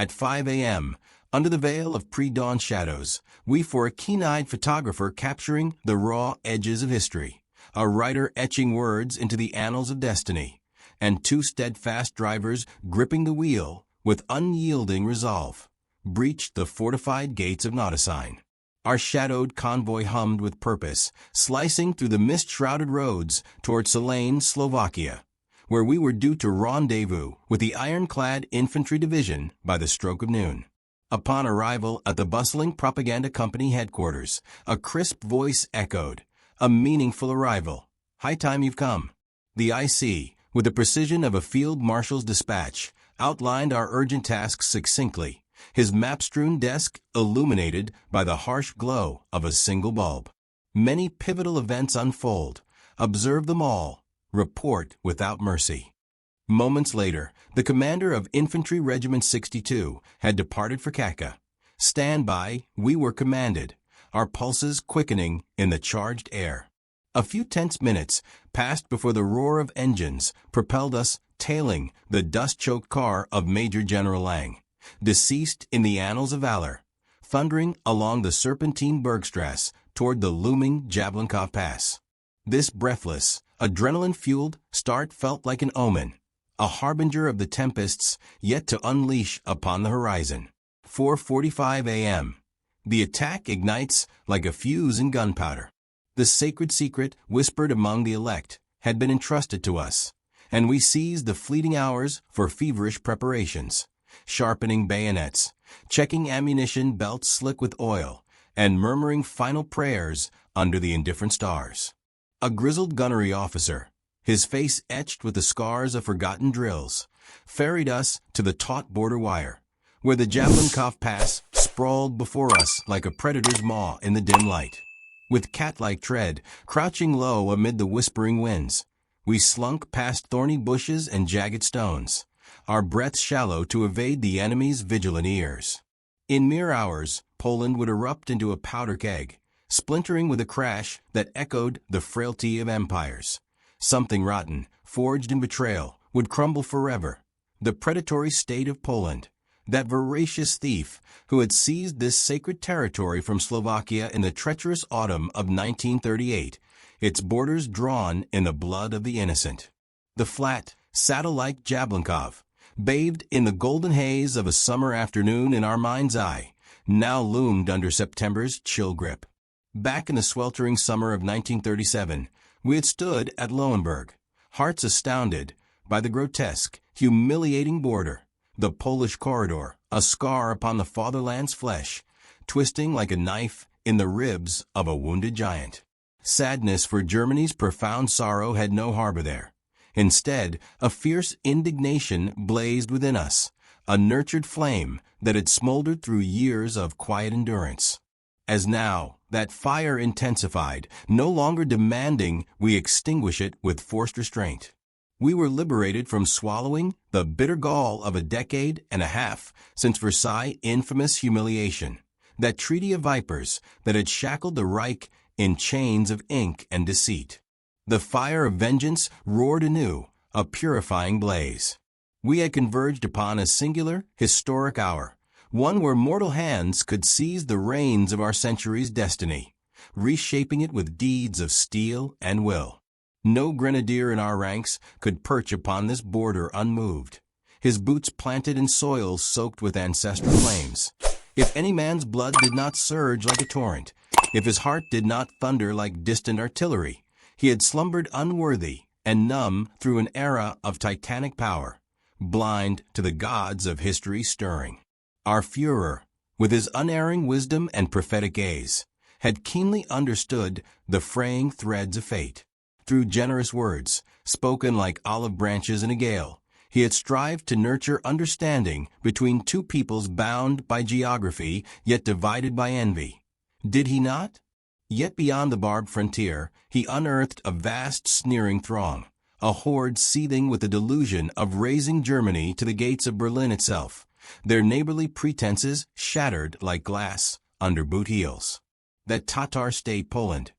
At 5 a.m., under the veil of pre-dawn shadows, we for a keen-eyed photographer capturing the raw edges of history, a writer etching words into the annals of destiny, and two steadfast drivers gripping the wheel with unyielding resolve, breached the fortified gates of Notasign. Our shadowed convoy hummed with purpose, slicing through the mist-shrouded roads toward Salane, Slovakia, where we were due to rendezvous with the ironclad Infantry Division by the stroke of noon. Upon arrival at the bustling Propagandakompanie headquarters, a crisp voice echoed, "A meaningful arrival. High time you've come." The IC, with the precision of a field marshal's dispatch, outlined our urgent tasks succinctly, his map-strewn desk illuminated by the harsh glow of a single bulb. Many pivotal events unfold. Observe them all. Report without mercy. Moments later, the commander of Infantry Regiment 62 had departed for Kaka. Stand by, we were commanded, our pulses quickening in the charged air. A few tense minutes passed before the roar of engines propelled us tailing the dust-choked car of Major General Lang, deceased in the annals of valor, thundering along the serpentine Bergstrasse toward the looming Jablunkov Pass. This breathless, adrenaline-fueled start felt like an omen, a harbinger of the tempests yet to unleash upon the horizon. 4:45 a.m. The attack ignites like a fuse in gunpowder. The sacred secret whispered among the elect had been entrusted to us, and we seized the fleeting hours for feverish preparations, sharpening bayonets, checking ammunition belts slick with oil, and murmuring final prayers under the indifferent stars. A grizzled gunnery officer, his face etched with the scars of forgotten drills, ferried us to the taut border wire, where the Jablunkov Pass sprawled before us like a predator's maw in the dim light. With cat-like tread, crouching low amid the whispering winds, we slunk past thorny bushes and jagged stones, our breaths shallow to evade the enemy's vigilant ears. In mere hours, Poland would erupt into a powder keg, splintering with a crash that echoed the frailty of empires. Something rotten, forged in betrayal, would crumble forever. The predatory state of Poland, that voracious thief who had seized this sacred territory from Slovakia in the treacherous autumn of 1938, its borders drawn in the blood of the innocent. The flat, saddle-like Jablunkov, bathed in the golden haze of a summer afternoon in our mind's eye, now loomed under September's chill grip. Back in the sweltering summer of 1937, we had stood at Lowenberg, hearts astounded by the grotesque, humiliating border, the Polish corridor, a scar upon the fatherland's flesh, twisting like a knife in the ribs of a wounded giant. Sadness for Germany's profound sorrow had no harbor there. Instead, a fierce indignation blazed within us, a nurtured flame that had smoldered through years of quiet endurance. As now, that fire intensified, no longer demanding we extinguish it with forced restraint. We were liberated from swallowing the bitter gall of a decade and a half since Versailles' infamous humiliation, that treaty of vipers that had shackled the Reich in chains of ink and deceit. The fire of vengeance roared anew, a purifying blaze. We had converged upon a singular, historic hour, one where mortal hands could seize the reins of our century's destiny, reshaping it with deeds of steel and will. No grenadier in our ranks could perch upon this border unmoved, his boots planted in soil soaked with ancestral flames. If any man's blood did not surge like a torrent, if his heart did not thunder like distant artillery, he had slumbered unworthy and numb through an era of titanic power, blind to the gods of history stirring. Our Führer, with his unerring wisdom and prophetic gaze, had keenly understood the fraying threads of fate. Through generous words, spoken like olive branches in a gale, he had strived to nurture understanding between two peoples bound by geography yet divided by envy. Did he not? Yet beyond the barbed frontier, he unearthed a vast sneering throng, a horde seething with the delusion of raising Germany to the gates of Berlin itself, their neighborly pretenses shattered like glass under boot heels. That Tatar state Poland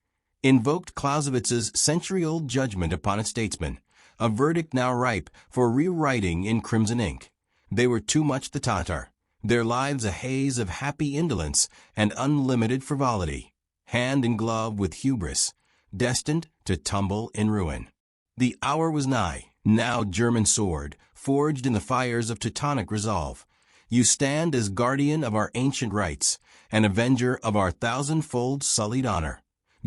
invoked Clausewitz's century-old judgment upon its statesmen, a verdict now ripe for rewriting in crimson ink. They were too much the Tatar, their lives a haze of happy indolence and unlimited frivolity, hand in glove with hubris, destined to tumble in ruin. The hour was nigh, now German sword, forged in the fires of Teutonic resolve. You stand as guardian of our ancient rights, and avenger of our thousand-fold sullied honor,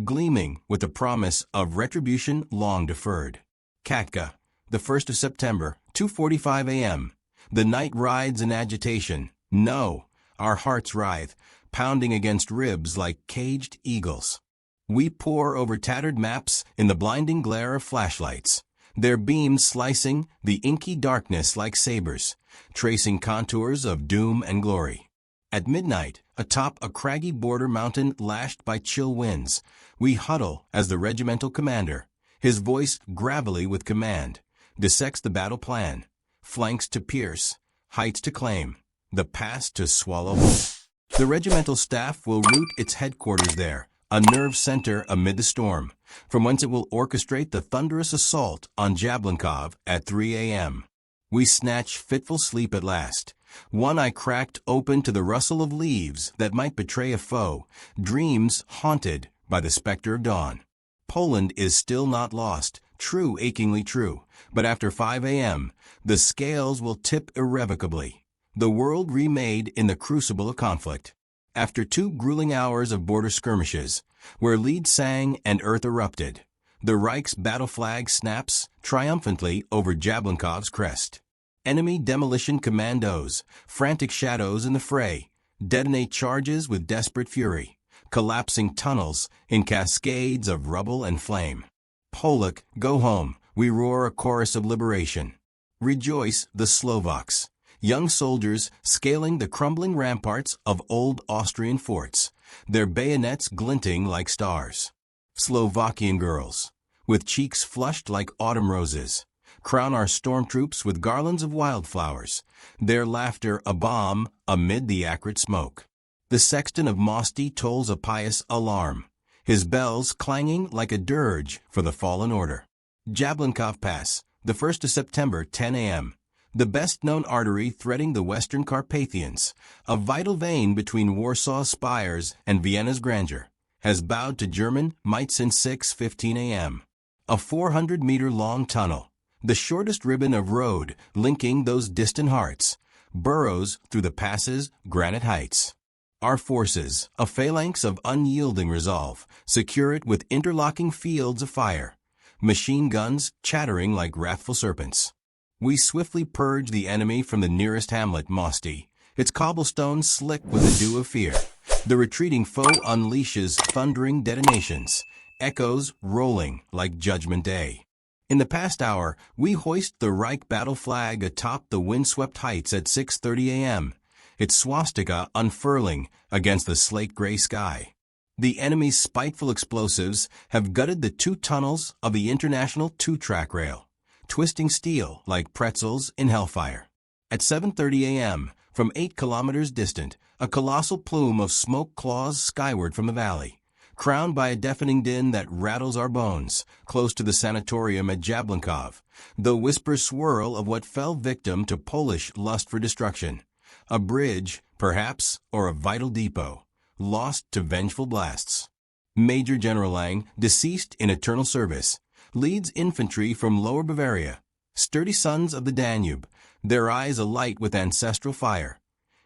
gleaming with the promise of retribution long deferred. Katka, the 1st of September, 2:45 a.m. The night rides in agitation. No, our hearts writhe, pounding against ribs like caged eagles. We pore over tattered maps in the blinding glare of flashlights, their beams slicing the inky darkness like sabers, tracing contours of doom and glory. At midnight, atop a craggy border mountain lashed by chill winds, we huddle as the regimental commander, his voice gravelly with command, dissects the battle plan, flanks to pierce, heights to claim, the pass to swallow whole. The regimental staff will root its headquarters there, a nerve center amid the storm, from whence it will orchestrate the thunderous assault on Jablunkov at 3 a.m. We snatch fitful sleep at last, one eye cracked open to the rustle of leaves that might betray a foe, dreams haunted by the specter of dawn. Poland is still not lost, true, achingly true, but after 5 a.m., the scales will tip irrevocably, the world remade in the crucible of conflict. After 2 grueling hours of border skirmishes, where lead sang and earth erupted, the Reich's battle flag snaps triumphantly over Jablunkov's crest. Enemy demolition commandos, frantic shadows in the fray, detonate charges with desperate fury, collapsing tunnels in cascades of rubble and flame. Polak, go home, we roar a chorus of liberation. Rejoice the Slovaks, young soldiers scaling the crumbling ramparts of old Austrian forts, their bayonets glinting like stars. Slovakian girls, with cheeks flushed like autumn roses, crown our stormtroops with garlands of wildflowers, their laughter a balm amid the acrid smoke. The sexton of Mosti tolls a pious alarm, his bells clanging like a dirge for the fallen order. Jablunkov Pass, the 1st of September, 10 a.m. The best-known artery threading the Western Carpathians, a vital vein between Warsaw's spires and Vienna's grandeur, has bowed to German might since 6:15 a.m. A 400-meter-long tunnel, the shortest ribbon of road linking those distant hearts, burrows through the pass's granite heights. Our forces, a phalanx of unyielding resolve, secure it with interlocking fields of fire, machine guns chattering like wrathful serpents. We swiftly purge the enemy from the nearest hamlet, Mosti, its cobblestones slick with the dew of fear. The retreating foe unleashes thundering detonations, echoes rolling like Judgment Day. In the past hour, we hoist the Reich battle flag atop the windswept heights at 6:30 a.m., its swastika unfurling against the slate-gray sky. The enemy's spiteful explosives have gutted the 2 tunnels of the international 2-track rail, twisting steel like pretzels in hellfire. At 7:30 a.m., from 8 kilometers distant, a colossal plume of smoke claws skyward from the valley, crowned by a deafening din that rattles our bones, close to the sanatorium at Jablunkov, the whisper swirl of what fell victim to Polish lust for destruction. A bridge, perhaps, or a vital depot, lost to vengeful blasts. Major General Lang, deceased in eternal service, leads infantry from Lower Bavaria, sturdy sons of the Danube, their eyes alight with ancestral fire,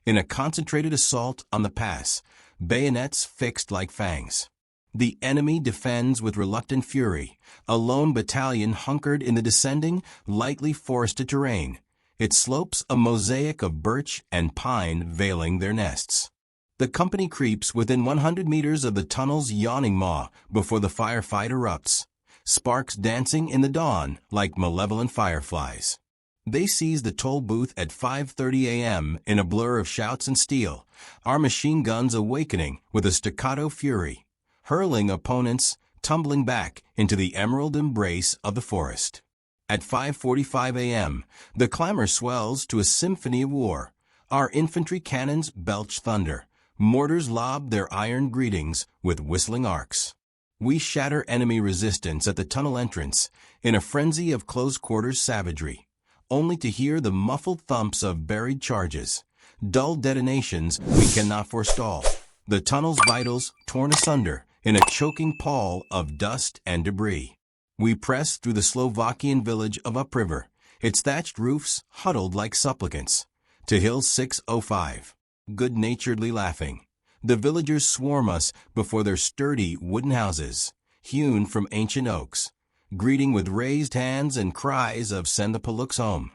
in a concentrated assault on the pass, bayonets fixed like fangs. The enemy defends with reluctant fury, a lone battalion hunkered in the descending, lightly forested terrain, its slopes a mosaic of birch and pine veiling their nests. The company creeps within 100 meters of the tunnel's yawning maw before the firefight erupts, sparks dancing in the dawn like malevolent fireflies. They seize the toll booth at 5:30 a.m. in a blur of shouts and steel, our machine guns awakening with a staccato fury, hurling opponents tumbling back into the emerald embrace of the forest. At 5:45 a.m., the clamor swells to a symphony of war. Our infantry cannons belch thunder. Mortars lob their iron greetings with whistling arcs. We shatter enemy resistance at the tunnel entrance in a frenzy of close-quarters savagery, only to hear the muffled thumps of buried charges, dull detonations we cannot forestall. The tunnel's vitals torn asunder in a choking pall of dust and debris. We press through the Slovakian village of upriver, its thatched roofs huddled like supplicants, to Hill 605. Good-naturedly laughing, the villagers swarm us before their sturdy wooden houses, hewn from ancient oaks, greeting with raised hands and cries of "Send the Paluks home."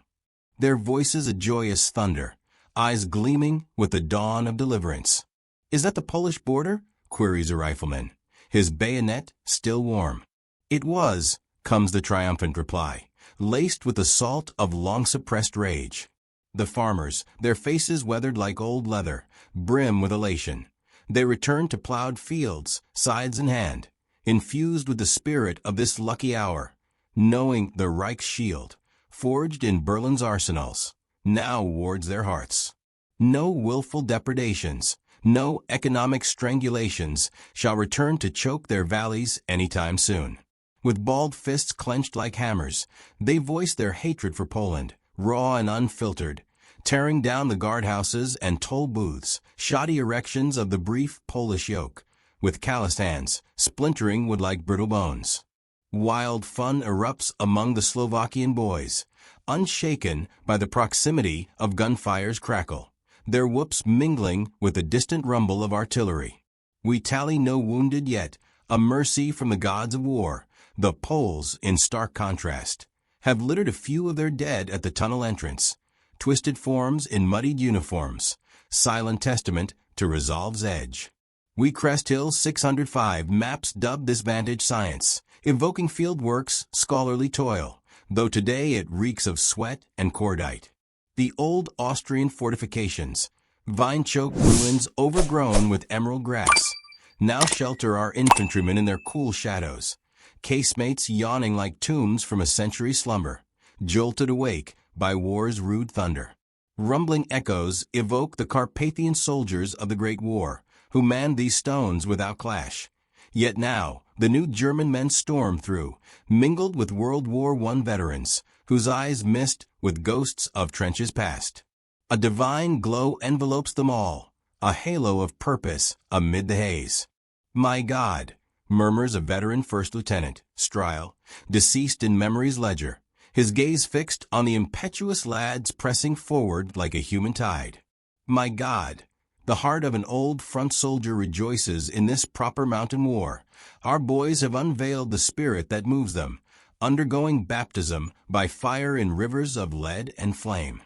Their voices a joyous thunder, eyes gleaming with the dawn of deliverance. "Is that the Polish border?" queries a rifleman, his bayonet still warm. "It was," comes the triumphant reply, laced with the salt of long-suppressed rage. The farmers, their faces weathered like old leather, brim with elation. They return to plowed fields, scythes in hand, infused with the spirit of this lucky hour, knowing the Reich's shield, forged in Berlin's arsenals, now wards their hearts. No willful depredations, no economic strangulations shall return to choke their valleys any time soon. With balled fists clenched like hammers, they voice their hatred for Poland, raw and unfiltered, tearing down the guardhouses and toll booths, shoddy erections of the brief Polish yoke, with calloused hands, splintering wood like brittle bones. Wild fun erupts among the Slovakian boys, unshaken by the proximity of gunfire's crackle, their whoops mingling with the distant rumble of artillery. We tally no wounded yet, a mercy from the gods of war. The Poles, in stark contrast, have littered a few of their dead at the tunnel entrance, twisted forms in muddied uniforms, silent testament to resolve's edge. We crest Hill 605, maps dubbed this vantage science, evoking fieldwork's scholarly toil, though today it reeks of sweat and cordite. The old Austrian fortifications, vine-choked ruins overgrown with emerald grass, now shelter our infantrymen in their cool shadows, casemates yawning like tombs from a century's slumber, jolted awake by war's rude thunder. Rumbling echoes evoke the Carpathian soldiers of the Great War, who manned these stones without clash. Yet now, the new German men storm through, mingled with World War I veterans, whose eyes mist with ghosts of trenches past. A divine glow envelopes them all, a halo of purpose amid the haze. "My God," murmurs a veteran first lieutenant, Stryle, deceased in memory's ledger, his gaze fixed on the impetuous lads pressing forward like a human tide. "My God," the heart of an old front soldier rejoices in this proper mountain war. Our boys have unveiled the spirit that moves them, undergoing baptism by fire in rivers of lead and flame.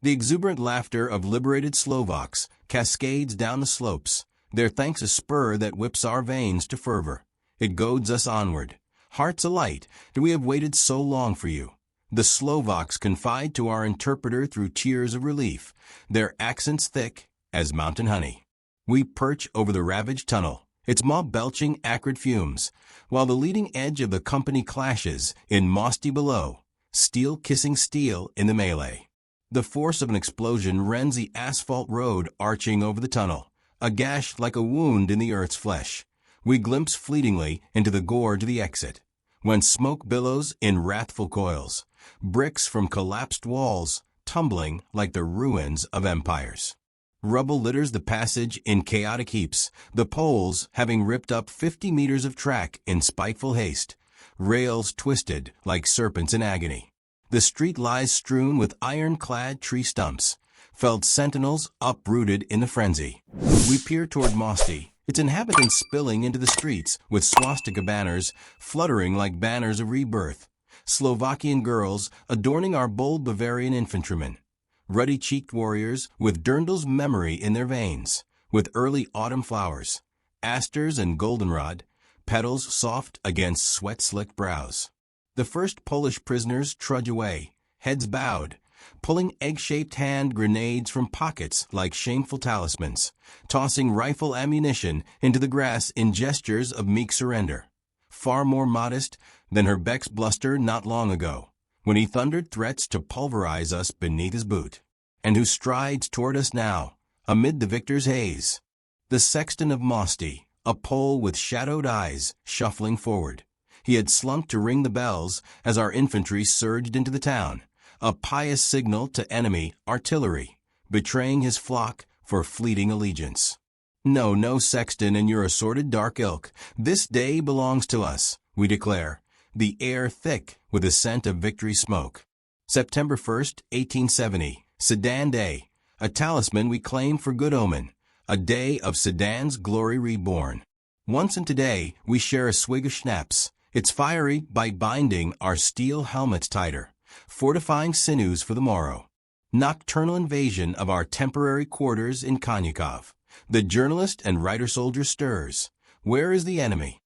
The exuberant laughter of liberated Slovaks cascades down the slopes, their thanks a spur that whips our veins to fervor. It goads us onward. Hearts alight, do we have waited so long for you? The Slovaks confide to our interpreter through tears of relief, their accents thick as mountain honey. We perch over the ravaged tunnel, its maw belching acrid fumes, while the leading edge of the company clashes in Mosty below, steel kissing steel in the melee. The force of an explosion rends the asphalt road arching over the tunnel, a gash like a wound in the earth's flesh. We glimpse fleetingly into the gorge of the exit, when smoke billows in wrathful coils, bricks from collapsed walls tumbling like the ruins of empires. Rubble litters the passage in chaotic heaps, the Poles having ripped up 50 meters of track in spiteful haste, rails twisted like serpents in agony. The street lies strewn with iron-clad tree stumps, felled sentinels uprooted in the frenzy. We peer toward Mosty, its inhabitants spilling into the streets with swastika banners fluttering like banners of rebirth, Slovakian girls adorning our bold Bavarian infantrymen, ruddy-cheeked warriors with Dirndl's memory in their veins, with early autumn flowers, asters and goldenrod, petals soft against sweat-slicked brows. The first Polish prisoners trudge away, heads bowed, pulling egg-shaped hand grenades from pockets like shameful talismans, tossing rifle ammunition into the grass in gestures of meek surrender. Far more modest than Herbeck's bluster not long ago, when he thundered threats to pulverize us beneath his boot, and who strides toward us now, amid the victor's haze. The sexton of Mosty, a Pole with shadowed eyes, shuffling forward. He had slunk to ring the bells as our infantry surged into the town, a pious signal to enemy artillery, betraying his flock for fleeting allegiance. No, no sexton and your assorted dark ilk. This day belongs to us, we declare, the air thick with the scent of victory smoke. September 1st, 1870, Sedan Day, a talisman we claim for good omen, a day of Sedan's glory reborn. Once and today, we share a swig of schnapps. It's fiery by binding our steel helmets tighter, fortifying sinews for the morrow. Nocturnal invasion of our temporary quarters in Konyakov. The journalist and writer-soldier stirs. Where is the enemy?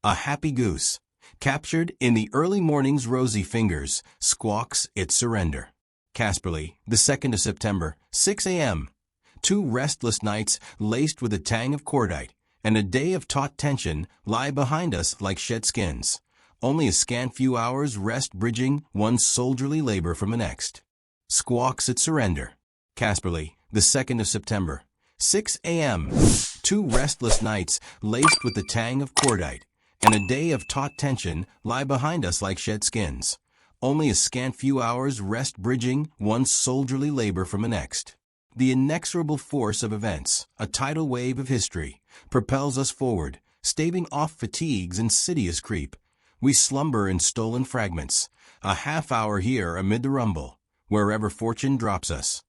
A happy goose, captured in the early morning's rosy fingers, squawks its surrender. Casperly, the 2nd of September, 6 a.m. 2 restless nights laced with a tang of cordite and a day of taut tension lie behind us like shed skins. Only a scant few hours rest bridging one's soldierly labor from the next. Squawks its surrender. Casperly, the 2nd of September, 6 a.m. 2 restless nights laced with the tang of cordite and a day of taut tension lie behind us like shed skins. Only a scant few hours rest bridging one's soldierly labor from the next. The inexorable force of events, a tidal wave of history, propels us forward, staving off fatigue's insidious creep. We slumber in stolen fragments, a half hour here amid the rumble, wherever fortune drops us.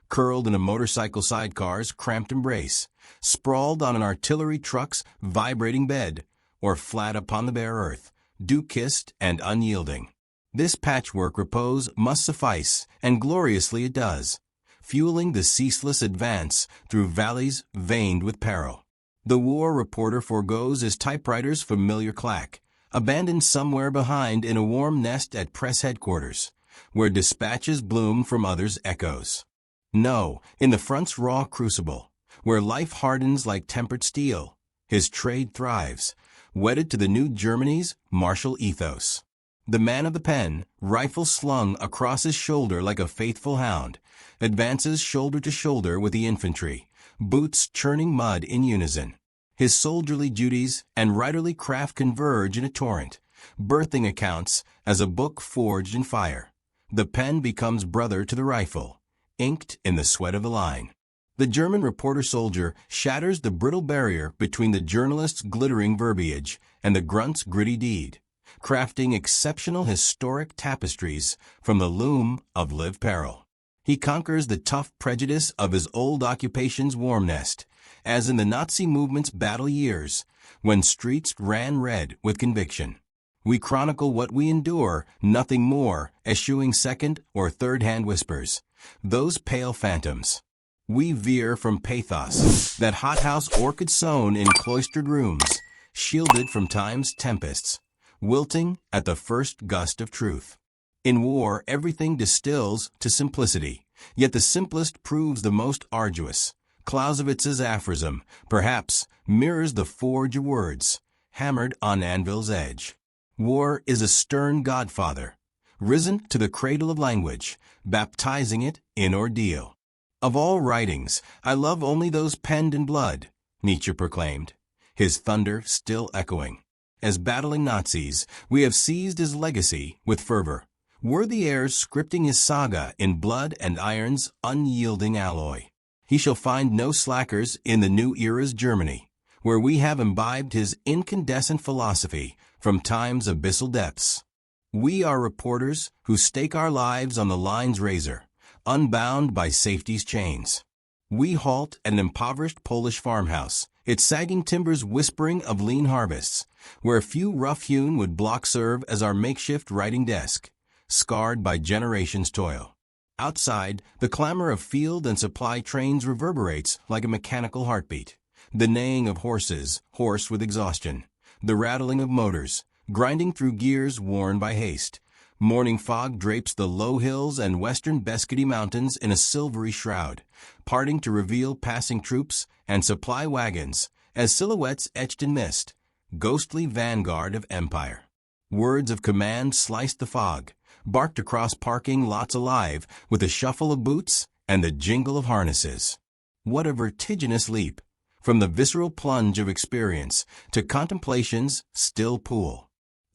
Curled in a motorcycle sidecar's cramped embrace, sprawled on an artillery truck's vibrating bed, or flat upon the bare earth, dew-kissed and unyielding. This patchwork repose must suffice, and gloriously it does, fueling the ceaseless advance through valleys veined with peril. The war reporter forgoes his typewriter's familiar clack, abandoned somewhere behind in a warm nest at press headquarters, where dispatches bloom from others' echoes. No, in the front's raw crucible, where life hardens like tempered steel, his trade thrives, wedded to the new Germany's martial ethos. The man of the pen, rifle slung across his shoulder like a faithful hound, advances shoulder to shoulder with the infantry, boots churning mud in unison. His soldierly duties and writerly craft converge in a torrent, birthing accounts as a book forged in fire. The pen becomes brother to the rifle, inked in the sweat of the line. The German reporter-soldier shatters the brittle barrier between the journalist's glittering verbiage and the grunt's gritty deed, crafting exceptional historic tapestries from the loom of live peril. He conquers the tough prejudice of his old occupation's warm nest, as in the Nazi movement's battle years, when streets ran red with conviction. We chronicle what we endure, nothing more, eschewing second or third-hand whispers, those pale phantoms. We veer from pathos, that hothouse orchid sown in cloistered rooms, shielded from time's tempests, wilting at the first gust of truth. In war, everything distills to simplicity, yet the simplest proves the most arduous. Clausewitz's aphorism, perhaps, mirrors the forge of words, hammered on anvil's edge. War is a stern godfather, risen to the cradle of language, baptizing it in ordeal. Of all writings, I love only those penned in blood, Nietzsche proclaimed, his thunder still echoing. As battling Nazis, we have seized his legacy with fervor, worthy heirs scripting his saga in blood and iron's unyielding alloy. He shall find no slackers in the new era's Germany, where we have imbibed his incandescent philosophy from time's abyssal depths. We are reporters who stake our lives on the line's razor, unbound by safety's chains. We halt at an impoverished Polish farmhouse, its sagging timbers whispering of lean harvests, where a few rough-hewn wood blocks serve as our makeshift writing desk, scarred by generations' toil. Outside, the clamor of field and supply trains reverberates like a mechanical heartbeat. The neighing of horses, hoarse with exhaustion. The rattling of motors, grinding through gears worn by haste. Morning fog drapes the low hills and western Beskidi mountains in a silvery shroud, parting to reveal passing troops and supply wagons as silhouettes etched in mist, ghostly vanguard of empire. Words of command sliced the fog, barked across parking lots alive with the shuffle of boots and the jingle of harnesses. What a vertiginous leap, from the visceral plunge of experience to contemplation's still pool.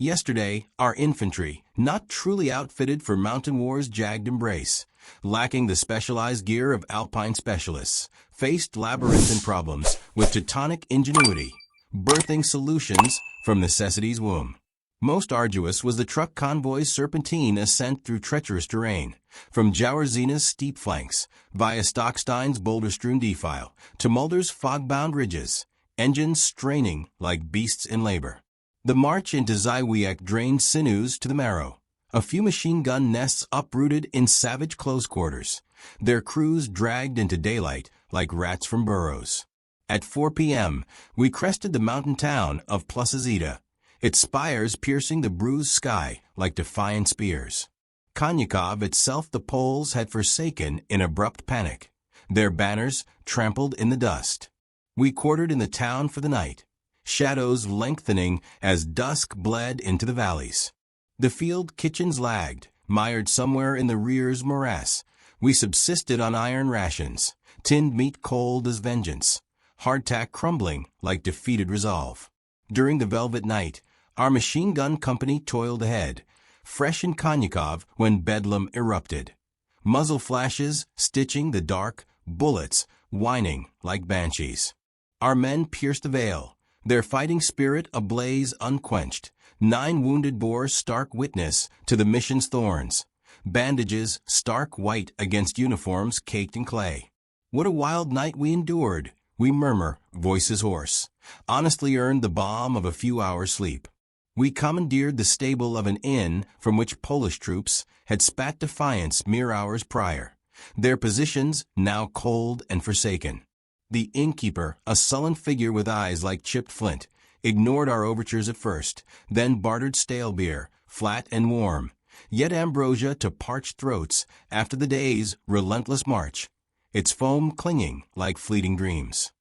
Yesterday, our infantry, not truly outfitted for mountain war's jagged embrace, lacking the specialized gear of alpine specialists, faced labyrinthine problems with Teutonic ingenuity, birthing solutions from necessity's womb. Most arduous was the truck convoy's serpentine ascent through treacherous terrain, from Jauerzena's steep flanks, via Stockstein's boulder-strewn defile, to Mulder's fog-bound ridges, engines straining like beasts in labor. The march into Zywieck drained sinews to the marrow. A few machine gun nests uprooted in savage close quarters, their crews dragged into daylight like rats from burrows. At 4 p.m., we crested the mountain town of Plusazita, its spires piercing the bruised sky like defiant spears. Konyakov itself the Poles had forsaken in abrupt panic, their banners trampled in the dust. We quartered in the town for the night, shadows lengthening as dusk bled into the valleys. The field kitchens lagged, mired somewhere in the rear's morass. We subsisted on iron rations, tinned meat cold as vengeance, hardtack crumbling like defeated resolve. During the velvet night, our machine gun company toiled ahead, fresh in Konyakov when bedlam erupted. Muzzle flashes stitching the dark, bullets whining like banshees. Our men pierced the veil, their fighting spirit ablaze unquenched. 9 wounded bore stark witness to the mission's thorns, bandages stark white against uniforms caked in clay. What a wild night we endured, we murmur, voices hoarse, honestly earned the balm of a few hours' sleep. We commandeered the stable of an inn from which Polish troops had spat defiance mere hours prior, their positions now cold and forsaken. The innkeeper, a sullen figure with eyes like chipped flint, ignored our overtures at first, then bartered stale beer, flat and warm, yet ambrosia to parched throats after the day's relentless march, its foam clinging like fleeting dreams.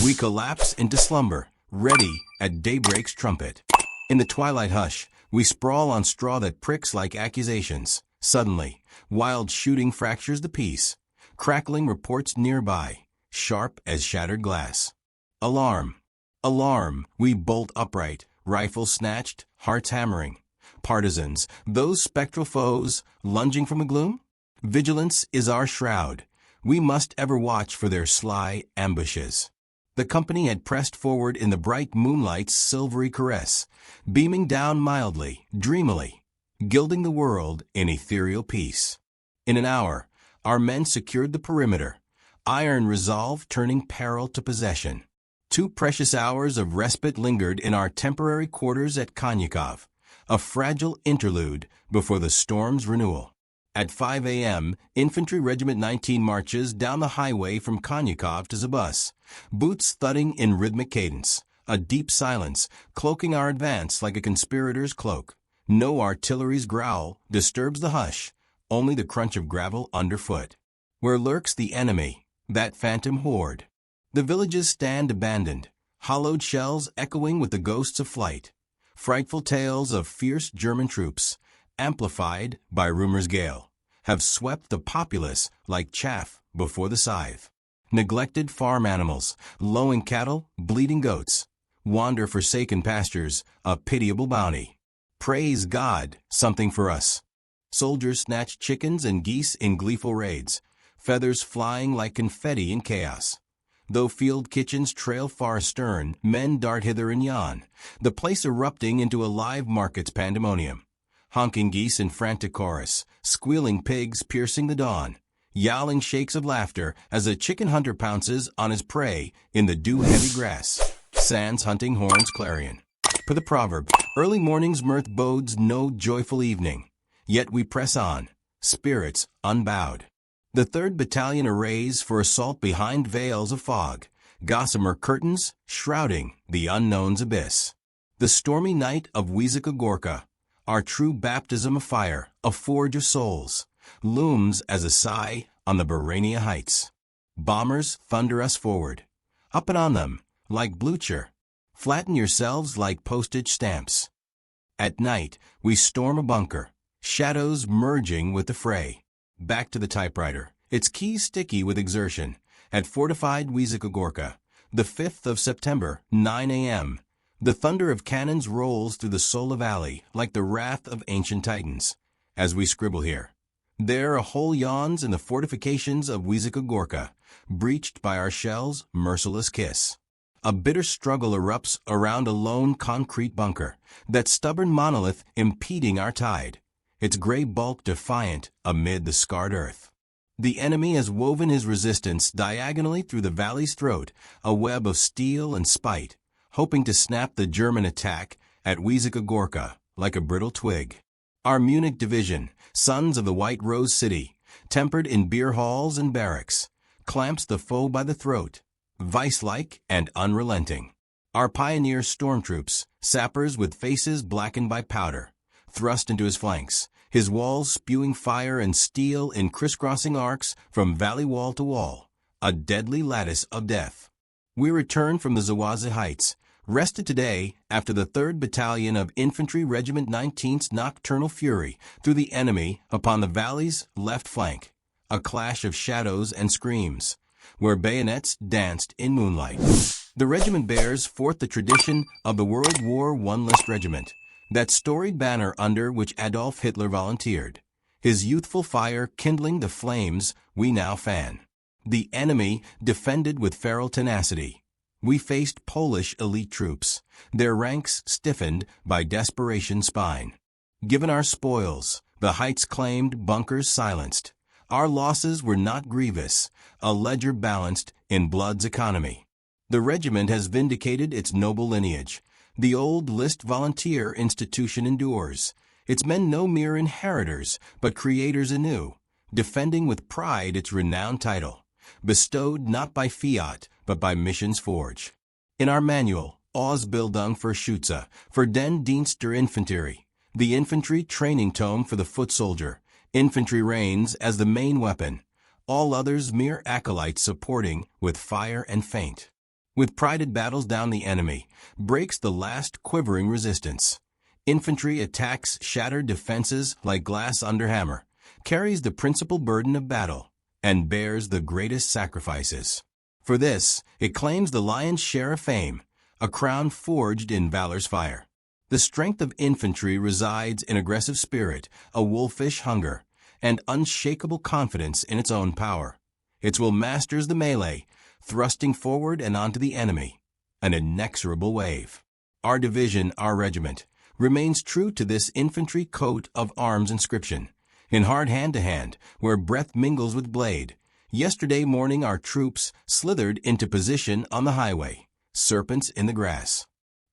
We collapse into slumber, ready at daybreak's trumpet. In the twilight hush, we sprawl on straw that pricks like accusations. Suddenly, wild shooting fractures the peace, crackling reports nearby, sharp as shattered glass. Alarm! Alarm! We bolt upright, rifles snatched, hearts hammering. Partisans, those spectral foes, lunging from the gloom? Vigilance is our shroud. We must ever watch for their sly ambushes. The company had pressed forward in the bright moonlight's silvery caress, beaming down mildly, dreamily, gilding the world in ethereal peace. In an hour, our men secured the perimeter, iron resolve turning peril to possession. 2 precious hours of respite lingered in our temporary quarters at Konyakov, a fragile interlude before the storm's renewal. At 5 a.m., Infantry Regiment 19 marches down the highway from Konyakov to Zabus, boots thudding in rhythmic cadence, a deep silence cloaking our advance like a conspirator's cloak. No artillery's growl disturbs the hush, only the crunch of gravel underfoot. Where lurks the enemy, that phantom horde? The villages stand abandoned, hollowed shells echoing with the ghosts of flight. Frightful tales of fierce German troops, amplified by rumor's gale, have swept the populace like chaff before the scythe. Neglected farm animals, lowing cattle, bleeding goats, wander forsaken pastures, a pitiable bounty. Praise God, something for us. Soldiers snatch chickens and geese in gleeful raids, feathers flying like confetti in chaos. Though field kitchens trail far astern, men dart hither and yon, the place erupting into a live market's pandemonium. Honking geese in frantic chorus, squealing pigs piercing the dawn, yowling shakes of laughter as a chicken hunter pounces on his prey in the dew-heavy grass. Sans hunting horns clarion. Per the proverb, early morning's mirth bodes no joyful evening. Yet we press on, spirits unbowed. The 3rd Battalion arrays for assault behind veils of fog, gossamer curtains shrouding the unknown's abyss. The stormy night of Wysoka Gorka, our true baptism of fire, a forge of souls, looms as a sigh on the Barania heights. Bombers thunder us forward. Up and on them, like Blucher. Flatten yourselves like postage stamps. At night, we storm a bunker, shadows merging with the fray. Back to the typewriter, its keys sticky with exertion. At fortified Wysoka Gorka, the 5th of September, 9 a.m., The thunder of cannons rolls through the Sola Valley like the wrath of ancient titans. As we scribble here, there a hole yawns in the fortifications of Wysoka, breached by our shells' merciless kiss. A bitter struggle erupts around a lone concrete bunker, that stubborn monolith impeding our tide, its gray bulk defiant amid the scarred earth. The enemy has woven his resistance diagonally through the valley's throat, a web of steel and spite, hoping to snap the German attack at Wysoka like a brittle twig. Our Munich division, sons of the White Rose City, tempered in beer halls and barracks, clamps the foe by the throat, Weiss-like and unrelenting. Our pioneer stormtroops, sappers with faces blackened by powder, thrust into his flanks, his walls spewing fire and steel in crisscrossing arcs from valley wall to wall, a deadly lattice of death. We return from the Zawaza Heights, rested today after the 3rd Battalion of Infantry Regiment 19th's nocturnal fury through the enemy upon the valley's left flank, a clash of shadows and screams, where bayonets danced in moonlight. The regiment bears forth the tradition of the World War I List Regiment, that storied banner under which Adolf Hitler volunteered, his youthful fire kindling the flames we now fan. The enemy defended with feral tenacity. We faced Polish elite troops, their ranks stiffened by desperation's spine. Given our spoils, the heights claimed, bunkers silenced. Our losses were not grievous, a ledger balanced in blood's economy. The regiment has vindicated its noble lineage. The old list volunteer institution endures, its men no mere inheritors, but creators anew, defending with pride its renowned title, bestowed not by fiat, but by mission's forge. In our manual, Ausbildung für Schütze, für den Dienst der Infanterie, the infantry training tome for the foot soldier, infantry reigns as the main weapon, all others mere acolytes supporting with fire and feint. With prided battles down the enemy, breaks the last quivering resistance. Infantry attacks shattered defenses like glass under hammer, carries the principal burden of battle, and bears the greatest sacrifices. For this, it claims the lion's share of fame, a crown forged in valor's fire. The strength of infantry resides in aggressive spirit, a wolfish hunger, and unshakable confidence in its own power. Its will masters the melee, thrusting forward and onto the enemy, an inexorable wave. Our division, our regiment, remains true to this infantry coat of arms inscription. In hard hand-to-hand, where breath mingles with blade, yesterday morning our troops slithered into position on the highway, serpents in the grass.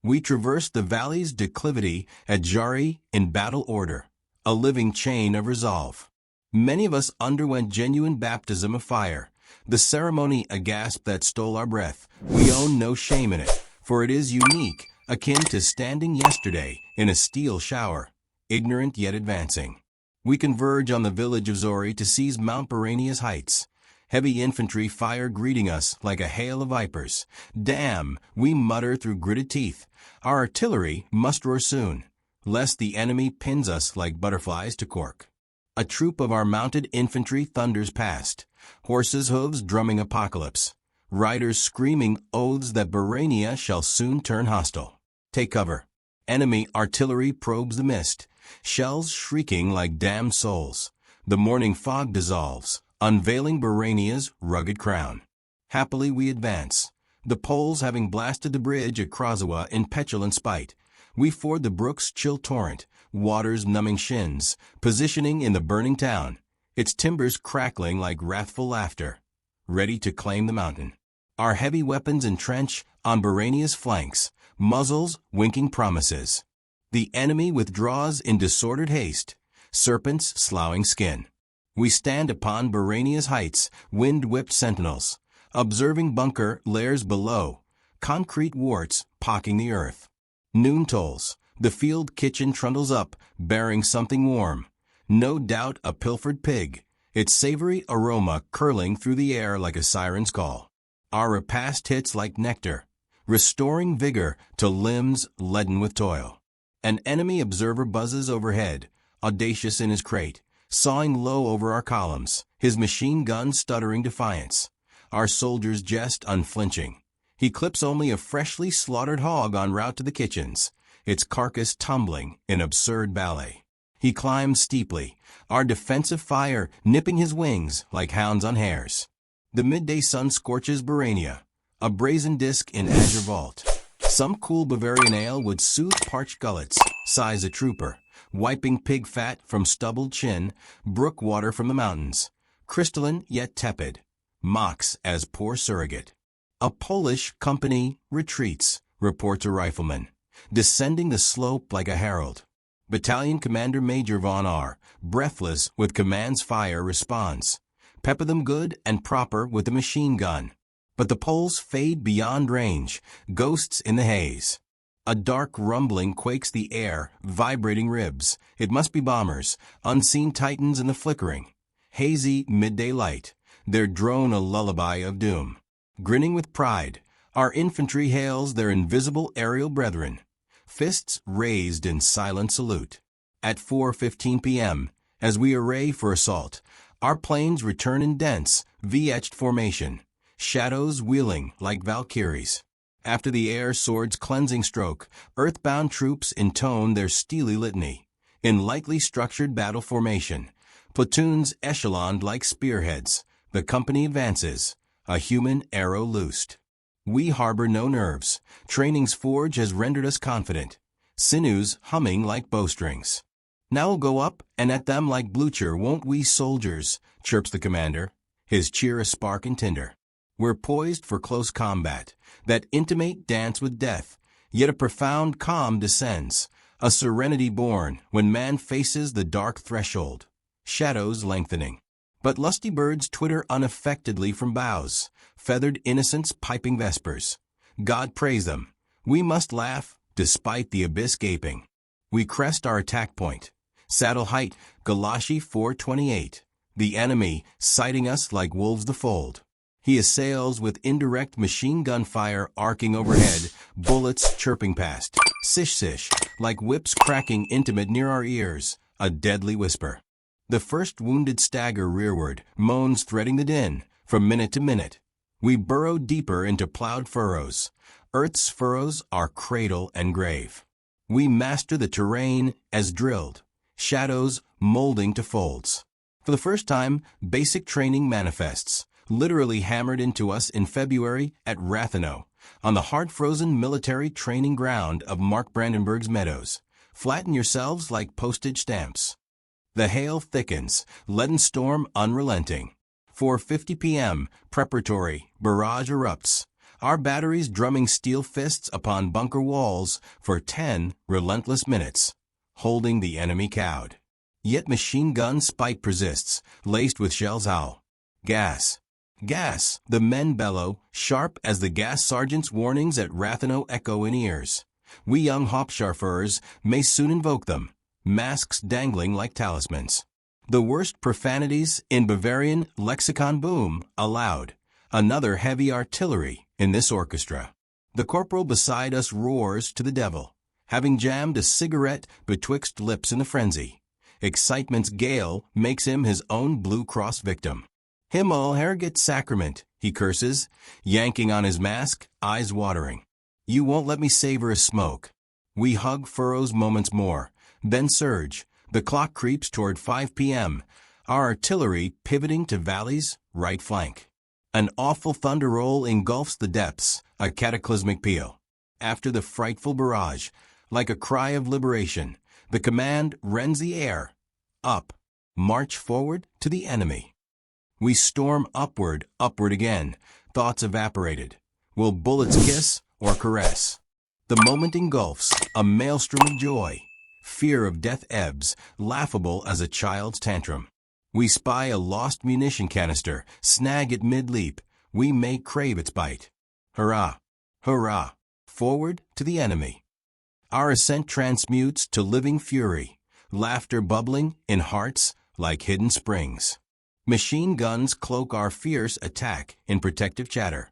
We traversed the valley's declivity at Jari in battle order, a living chain of resolve. Many of us underwent genuine baptism of fire, the ceremony a gasp that stole our breath. We own no shame in it, for it is unique, akin to standing yesterday in a steel shower, ignorant yet advancing. We converge on the village of Zori to seize Mount Barania's heights. Heavy infantry fire greeting us like a hail of vipers. Damn, we mutter through gritted teeth. Our artillery must roar soon, lest the enemy pins us like butterflies to cork. A troop of our mounted infantry thunders past, horses' hooves drumming apocalypse, riders screaming oaths that Barania shall soon turn hostile. Take cover. Enemy artillery probes the mist, shells shrieking like damned souls. The morning fog dissolves, unveiling Barania's rugged crown. Happily we advance. The Poles having blasted the bridge at Krazowa in petulant spite, we ford the brook's chill torrent, waters numbing shins, positioning in the burning town, its timbers crackling like wrathful laughter, ready to claim the mountain. Our heavy weapons entrench on Barania's flanks, muzzles winking promises. The enemy withdraws in disordered haste, serpents sloughing skin. We stand upon Barania's heights, wind-whipped sentinels, observing bunker lairs below, concrete warts pocking the earth. Noon tolls, the field kitchen trundles up, bearing something warm. No doubt a pilfered pig, its savory aroma curling through the air like a siren's call. Our repast hits like nectar, restoring vigor to limbs leaden with toil. An enemy observer buzzes overhead, audacious in his crate, sawing low over our columns, his machine gun stuttering defiance. Our soldiers jest unflinching, He clips only a freshly slaughtered hog en route to the kitchens, its carcass tumbling in absurd ballet. He climbs steeply, our defensive fire nipping his wings like hounds on hares. The midday sun scorches Barania, a brazen disc in azure vault. Some cool Bavarian ale would soothe parched gullets, sighs a trooper, wiping pig fat from stubbled chin, brook water from the mountains, crystalline yet tepid, mocks as poor surrogate. A Polish company retreats, reports a rifleman, descending the slope like a herald. Battalion Commander Major Von R., breathless with command's fire, responds. Pepper them good and proper with the machine gun. But the Poles fade beyond range, ghosts in the haze. A dark rumbling quakes the air, vibrating ribs. It must be bombers, unseen titans in the flickering, hazy midday light, their drone a lullaby of doom. Grinning with pride, our infantry hails their invisible aerial brethren, fists raised in silent salute. At 4:15 p.m., as we array for assault, our planes return in dense, V-etched formation, shadows wheeling like valkyries. After the air sword's cleansing stroke, earthbound troops intone their steely litany. In lightly structured battle formation, platoons echeloned like spearheads, the company advances, a human arrow loosed. We harbor no nerves. Training's forge has rendered us confident, sinews humming like bowstrings. Now we'll go up and at them like Blucher, won't we, soldiers? Chirps the commander, his cheer a spark and tinder. We're poised for close combat, that intimate dance with death, yet a profound calm descends, a serenity born when man faces the dark threshold, shadows lengthening. But lusty birds twitter unaffectedly from boughs, feathered innocents piping vespers. God praise them. We must laugh, despite the abyss gaping. We crest our attack point. Saddle height, Galicia 428. The enemy, sighting us like wolves the fold. He assails with indirect machine gun fire arcing overhead, bullets chirping past. Sish-sish, like whips cracking intimate near our ears, a deadly whisper. The first wounded stagger rearward, moans threading the din, from minute to minute. We burrow deeper into plowed furrows. Earth's furrows are cradle and grave. We master the terrain as drilled, shadows molding to folds. For the first time, basic training manifests, literally hammered into us in February at Rathenow, on the hard-frozen military training ground of Mark Brandenburg's meadows. Flatten yourselves like postage stamps. The hail thickens, leaden storm unrelenting. 4:50 p.m., preparatory, barrage erupts. Our batteries drumming steel fists upon bunker walls for 10 relentless minutes, holding the enemy cowed. Yet machine gun spite persists, laced with shells howl. Gas. Gas, the men bellow, sharp as the gas sergeant's warnings at Rathenow echo in ears. We young Hauptscharführers may soon invoke them, masks dangling like talismans. The worst profanities in Bavarian lexicon boom aloud. Another heavy artillery in this orchestra. The corporal beside us roars to the devil, having jammed a cigarette betwixt lips in a frenzy. Excitement's gale makes him his own Blue Cross victim. Himmel, Herrgott Sacrament, he curses, yanking on his mask, eyes watering. You won't let me savor a smoke. We hug furrows moments more, then surge. The clock creeps toward 5 p.m., our artillery pivoting to Valley's right flank. An awful thunder roll engulfs the depths, a cataclysmic peal. After the frightful barrage, like a cry of liberation, the command rends the air. Up, march forward to the enemy. We storm upward, upward again, thoughts evaporated. Will bullets kiss or caress? The moment engulfs, a maelstrom of joy. Fear of death ebbs, laughable as a child's tantrum. We spy a lost munition canister, snag it mid-leap. We may crave its bite. Hurrah! Hurrah! Forward to the enemy. Our ascent transmutes to living fury, laughter bubbling in hearts like hidden springs. Machine guns cloak our fierce attack in protective chatter.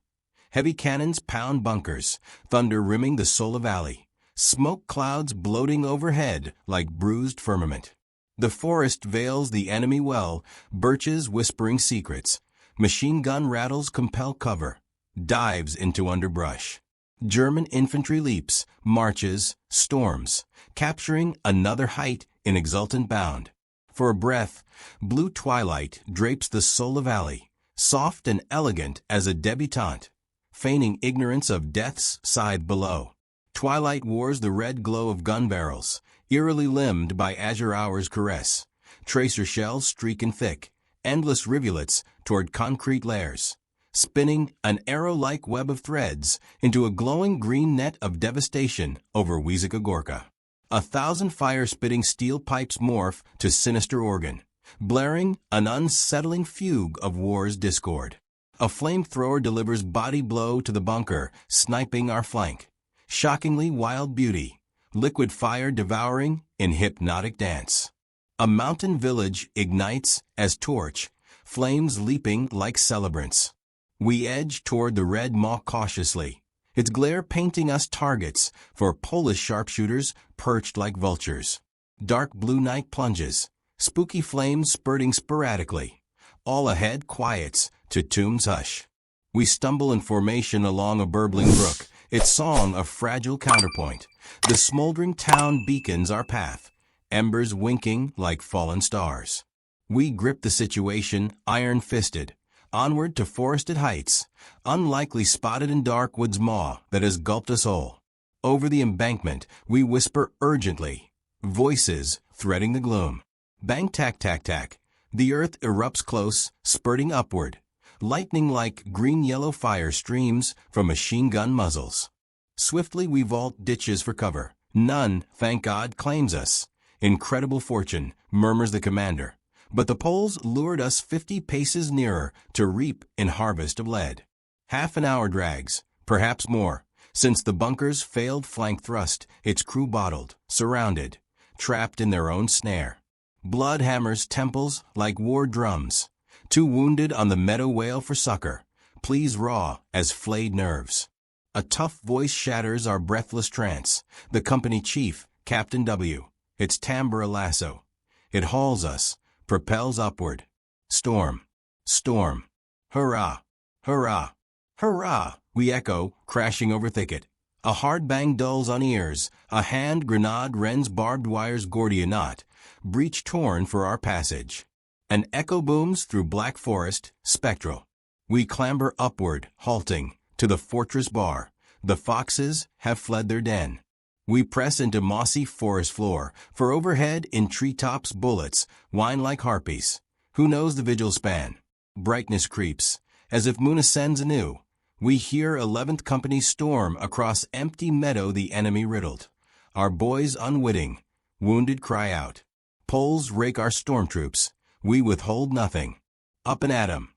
Heavy cannons pound bunkers, thunder rimming the Sola Valley, smoke clouds bloating overhead like bruised firmament. The forest veils the enemy well, birches whispering secrets. Machine gun rattles compel cover. dives into underbrush. German infantry leaps, marches, storms, capturing another height in exultant bound. For a breath, blue twilight drapes the Sola Valley, soft and elegant as a debutante, feigning ignorance of death's scythe below. Twilight wars the red glow of gun barrels, eerily limned by azure hour's caress. Tracer shells streaking thick, endless rivulets toward concrete layers, spinning an arrow-like web of threads into a glowing green net of devastation over Wysoka Górka. 1,000 fire-spitting steel pipes morph to sinister organ, blaring an unsettling fugue of war's discord. A flamethrower delivers body blow to the bunker, sniping our flank. Shockingly wild beauty, liquid fire devouring in hypnotic dance. A mountain village ignites as torch, flames leaping like celebrants. We edge toward the red maw cautiously, its glare painting us targets for Polish sharpshooters perched like vultures. Dark blue night plunges, spooky flames spurting sporadically. All ahead quiets to Tomb's hush. We stumble in formation along a burbling brook, its song a fragile counterpoint. The smoldering town beacons our path, embers winking like fallen stars. We grip the situation, iron-fisted, onward to forested heights, unlikely spotted in dark wood's maw that has gulped us whole. Over the embankment, we whisper urgently, voices threading the gloom. Bang tack tack tack. The earth erupts close, spurting upward. Lightning like green-yellow fire streams from machine gun muzzles. Swiftly we vault ditches for cover. None, thank God, claims us. Incredible fortune, murmurs the commander. But the Poles lured us 50 paces nearer to reap in harvest of lead. Half an hour drags, perhaps more, since the bunker's failed flank thrust, its crew bottled, surrounded, trapped in their own snare. Blood hammers temples like war drums. 2 wounded on the meadow wail for succor, pleas raw as flayed nerves. A tough voice shatters our breathless trance. The company chief, Captain W., its timbre a lasso. It hauls us, propels upward. Storm, storm. Hurrah, hurrah, hurrah, we echo, crashing over thicket. A hard bang dulls on ears. A hand grenade rends barbed wire's Gordian knot, breach torn for our passage. An echo booms through black forest, spectral. We clamber upward, halting, to the fortress bar. The foxes have fled their den. We press into mossy forest floor, for overhead in treetops bullets whine like harpies. Who knows the vigil span? Brightness creeps, as if moon ascends anew. We hear 11th Company storm across empty meadow the enemy riddled. Our boys unwitting, wounded cry out. Poles rake our stormtroops. We withhold nothing. Up and at 'em.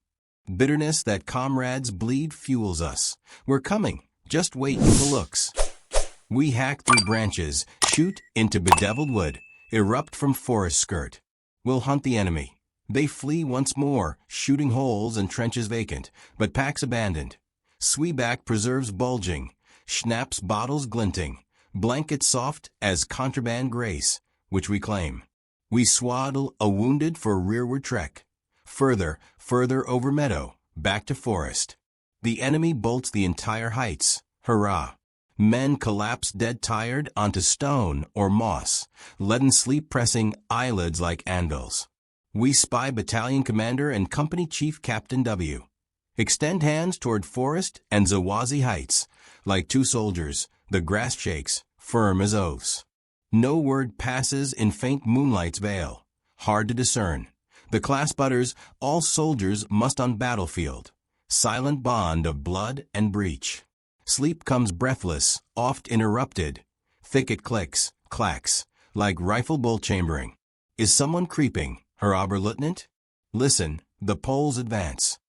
Bitterness that comrades bleed fuels us. We're coming, just wait for looks. We hack through branches, shoot into bedeviled wood, erupt from forest skirt. We'll hunt the enemy. They flee once more, shooting holes and trenches vacant, but packs abandoned. Swieback preserves bulging, schnapps bottles glinting, blankets soft as contraband grace, which we claim. We swaddle a wounded for rearward trek. Further, further over meadow, back to forest. The enemy bolts the entire heights. Hurrah! Men collapse dead tired onto stone or moss, leaden sleep pressing eyelids like anvils. We spy battalion commander and company chief Captain W. Extend hands toward forest and Zawazi heights. Like 2 soldiers, the grass shakes, firm as oaths. No word passes in faint moonlight's veil. Hard to discern. The class butters, all soldiers must on battlefield. Silent bond of blood and breach. Sleep comes breathless, oft interrupted. Thicket clicks, clacks, like rifle bolt chambering. Is someone creeping, Herr Oberleutnant? Listen, the Poles advance.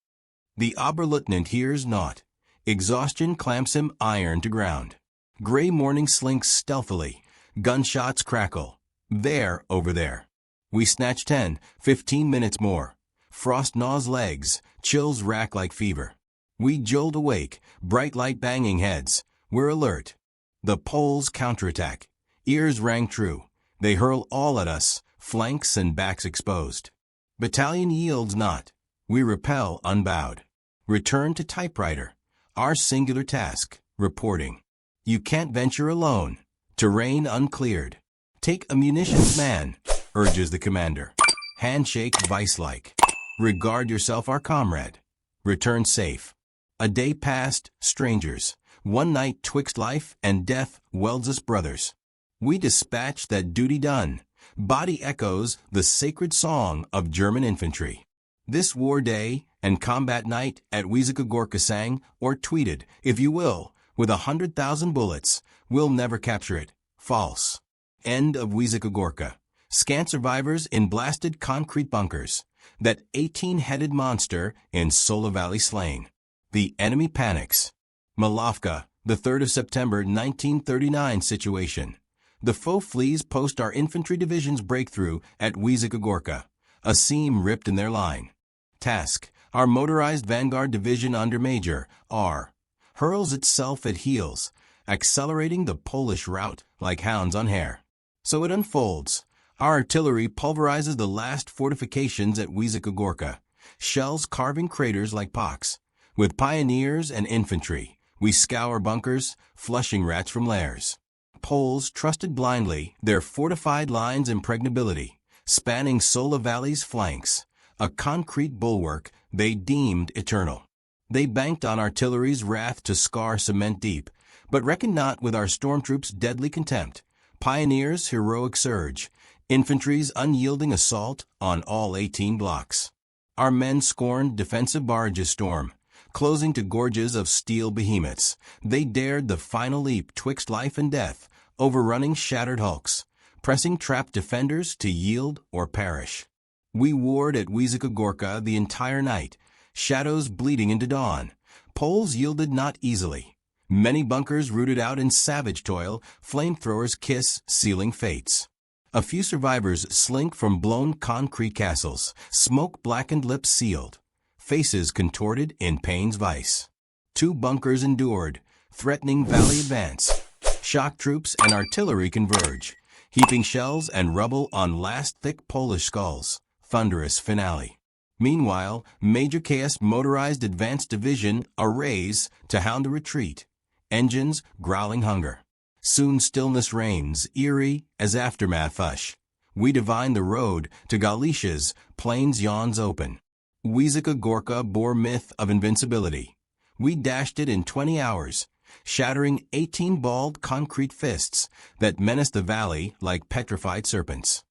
The Oberleutnant hears naught. Exhaustion clamps him iron to ground. Gray morning slinks stealthily. Gunshots crackle. There, over there. We snatch 10, 15 minutes more. Frost gnaws legs, chills rack like fever. We jolt awake, bright light banging heads. We're alert. The Poles counterattack. Ears rang true. They hurl all at us, flanks and backs exposed. Battalion yields not. We repel unbowed. Return to typewriter. Our singular task, reporting. You can't venture alone. Terrain uncleared. Take a munitions man, urges the commander. Handshake Weiss-like. Regard yourself our comrade. Return safe. A day past, strangers. One night twixt life and death welds us brothers. We dispatch that duty done. Body echoes the sacred song of German infantry. This war day and combat night at Wysoka Górka sang or tweeted, if you will, with 100,000 bullets, we'll never capture it. False. End of Wysoka Górka. Scant survivors in blasted concrete bunkers. That 18-headed monster in Sola Valley slain. The enemy panics. Malovka, the 3rd of September 1939 situation. The foe flees post our Infantry Division's breakthrough at Wysoka Górka. A seam ripped in their line. Task, our motorized vanguard division under Major R. hurls itself at heels, accelerating the Polish rout like hounds on hare. So it unfolds. Our artillery pulverizes the last fortifications at Wysoka Górka, shells carving craters like pox. With pioneers and infantry, we scour bunkers, flushing rats from lairs. Poles trusted blindly their fortified lines' impregnability, spanning Sola Valley's flanks, a concrete bulwark they deemed eternal. They banked on artillery's wrath to scar cement deep, but reckoned not with our stormtroops' deadly contempt, pioneers' heroic surge, infantry's unyielding assault on all 18 blocks. Our men scorned defensive barrages storm, closing to gorges of steel behemoths. They dared the final leap twixt life and death, overrunning shattered hulks, pressing trapped defenders to yield or perish. We warred at Wysoka Górka the entire night, shadows bleeding into dawn. Poles yielded not easily. Many bunkers rooted out in savage toil, flamethrowers kiss sealing fates. A few survivors slink from blown concrete castles, smoke-blackened lips sealed, faces contorted in pain's vice. 2 bunkers endured, threatening valley advance. Shock troops and artillery converge, heaping shells and rubble on last thick Polish skulls. Thunderous finale. Meanwhile, Major KS motorized advanced division arrays to hound the retreat. Engines growling hunger. Soon stillness reigns, eerie as aftermath hush. We divine the road to Galicia's plains yawns open. Wysoka Górka bore myth of invincibility. We dashed it in 20 hours, shattering 18 bald concrete fists that menace the valley like petrified serpents.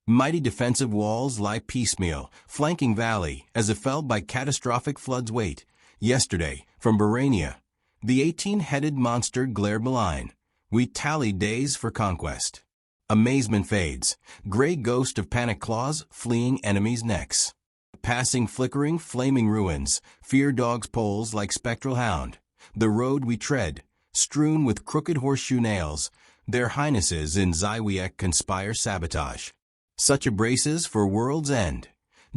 Mighty defensive walls lie piecemeal, flanking valley as if felled by catastrophic flood's weight. Yesterday, from Barania, the 18-headed monster glared malign. We tallied days for conquest. Amazement fades, gray ghost of panic claws fleeing enemies' necks. Passing flickering, flaming ruins, fear dogs poles like spectral hound. The road we tread, strewn with crooked horseshoe nails, their highnesses in Zywieck conspire sabotage. Such embraces for world's end.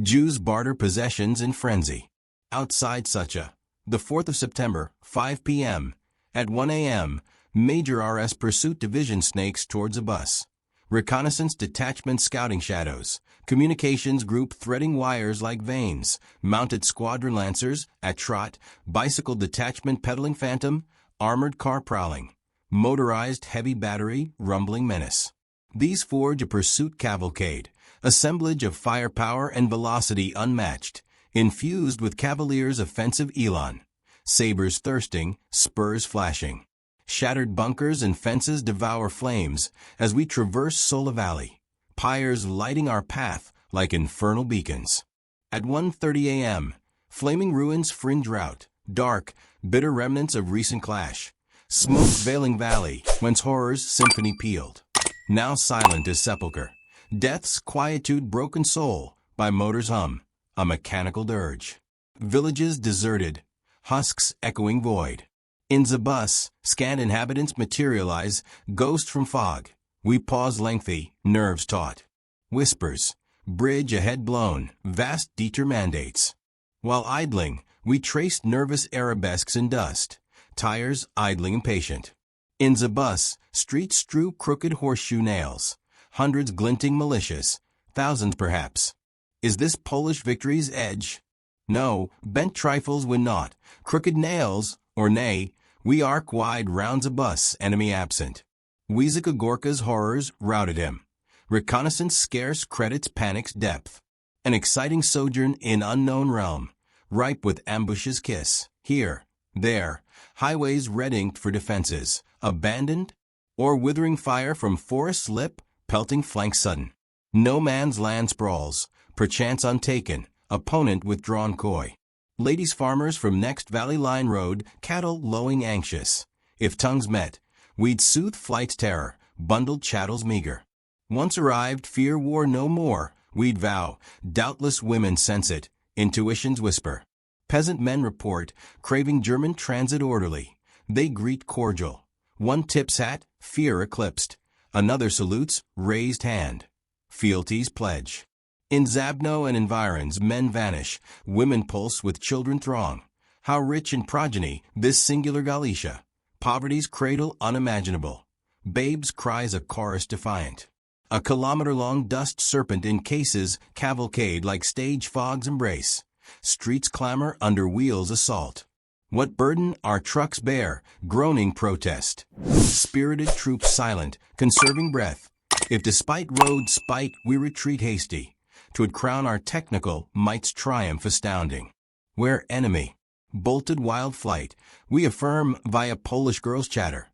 Jews barter possessions in frenzy. Outside Sucha, the 4th of September, 5 p.m. At 1 a.m., Major RS pursuit division snakes towards a bus. Reconnaissance detachment scouting shadows. Communications group threading wires like veins. Mounted squadron lancers at trot. Bicycle detachment pedaling phantom. Armored car prowling. Motorized heavy battery rumbling menace. These forge a pursuit cavalcade, assemblage of firepower and velocity unmatched, infused with Cavalier's offensive elan. Sabers thirsting, spurs flashing. Shattered bunkers and fences devour flames as we traverse Sola Valley, pyres lighting our path like infernal beacons. At 1:30 a.m., flaming ruins fringe rout, dark, bitter remnants of recent clash. Smoke veiling valley, whence horror's symphony pealed. Now silent as sepulchre, death's quietude broken soul by motors hum, a mechanical dirge. Villages deserted, husks echoing void. In the bus, scant inhabitants materialize, ghost from fog. We pause lengthy, nerves taut. Whispers, bridge ahead blown, vast detour mandates. While idling, we traced nervous arabesques in dust, tires idling impatient. In the bus, streets strew crooked horseshoe nails, hundreds glinting malicious, thousands perhaps. Is this Polish victory's edge? No, bent trifles win not, crooked nails Or nay, we arc wide rounds a bus, enemy absent. Wiesika Gorka's horrors routed him. Reconnaissance scarce credits panic's depth. An exciting sojourn in unknown realm, ripe with ambush's kiss. Here, there, highways red-inked for defenses, abandoned, or withering fire from forest's lip, pelting flank sudden. No man's land sprawls, perchance untaken, opponent withdrawn coy. Ladies farmers from next valley line road, cattle lowing anxious. If tongues met, we'd soothe flight's terror, bundled chattels meager. Once arrived, fear war no more, we'd vow, doubtless women sense it, intuitions whisper. Peasant men report, craving German transit orderly. They greet cordial. One tips hat, fear eclipsed. Another salutes, raised hand. Fealties pledge. In Zabno and environs, men vanish, women pulse with children throng. How rich in progeny, this singular Galicia. Poverty's cradle unimaginable. Babes' cries a chorus defiant. A kilometer-long dust serpent in cases, cavalcade like stage fogs embrace. Streets clamor under wheels assault. What burden our trucks bear, groaning protest. Spirited troops silent, conserving breath. If despite road spite we retreat hasty, 'twould crown our technical might's triumph astounding. Where enemy, bolted wild flight, we affirm via Polish girls' chatter.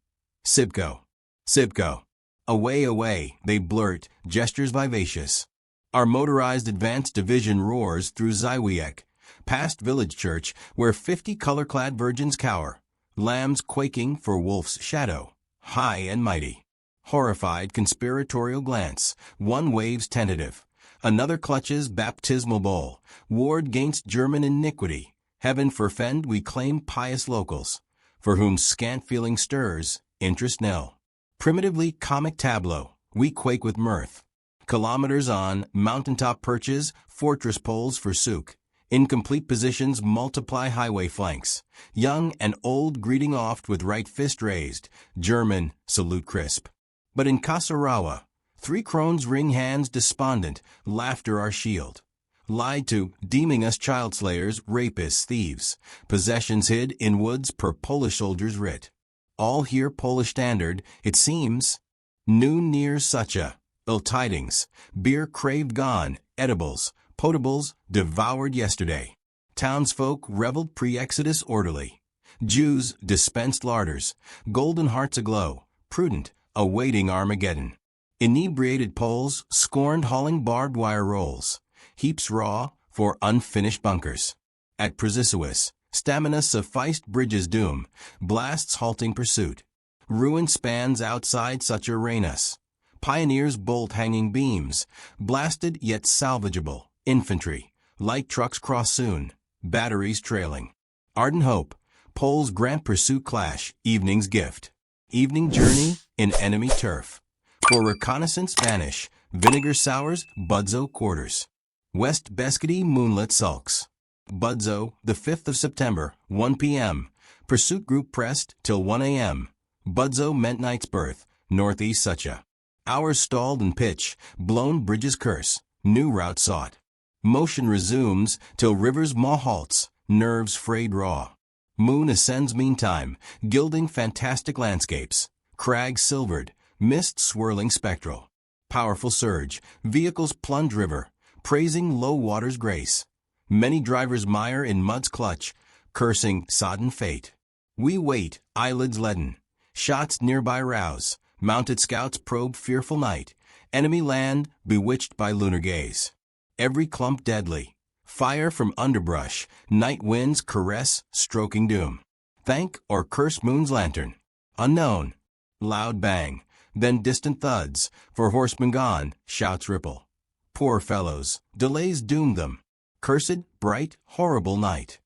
Sibko, Sibko. Away, away, they blurt, gestures vivacious. Our motorized advanced division roars through Zywiek, past village church where 50 color-clad virgins cower, lambs quaking for wolf's shadow, high and mighty. Horrified conspiratorial glance, one waves tentative, another clutches baptismal bowl, ward gainst German iniquity, heaven forfend we claim pious locals, for whom scant feeling stirs, interest nil. Primitively comic tableau, we quake with mirth. Kilometers on, mountaintop perches, fortress poles forsook. Incomplete positions multiply highway flanks. Young and old greeting oft with right fist raised. German, salute crisp. But in Kasarawa, 3 crones wring hands despondent, laughter our shield. Lied to, deeming us child slayers, rapists, thieves. Possessions hid in woods per Polish soldier's writ. All here Polish standard, it seems. Noon near Sucha, ill tidings, beer craved gone, edibles, potables, devoured yesterday. Townsfolk reveled pre-exodus orderly. Jews dispensed larders, golden hearts aglow, prudent, awaiting Armageddon. Inebriated Poles scorned hauling barbed wire rolls, heaps raw for unfinished bunkers. At Przisuis, stamina sufficed bridges doom, blasts halting pursuit. Ruin spans outside such arenas. Pioneers bolt hanging beams, blasted yet salvageable. Infantry, light trucks cross soon, batteries trailing. Ardent hope, Poles grant pursuit clash, evening's gift. Evening journey in enemy turf. For reconnaissance vanish, vinegar sours, Budzo quarters. West Beskidi moonlit sulks. Budzo, the 5th of September, 1 p.m. Pursuit group pressed till 1 a.m. Budzo meant night's birth, northeast Sucha. Hours stalled in pitch, blown bridges curse, new route sought. Motion resumes till river's maw halts, nerves frayed raw. Moon ascends meantime, gilding fantastic landscapes. Crags silvered, mist swirling spectral. Powerful surge, vehicles plunge river, praising low water's grace. Many drivers mire in mud's clutch, cursing sodden fate. We wait, eyelids leaden. Shots nearby rouse. Mounted scouts probe fearful night. Enemy land bewitched by lunar gaze. Every clump deadly. Fire from underbrush. Night winds caress, stroking doom. Thank or curse moon's lantern. Unknown. Loud bang. Then distant thuds. For horsemen gone, shouts ripple. Poor fellows, delays doomed them. Cursed, bright, horrible night.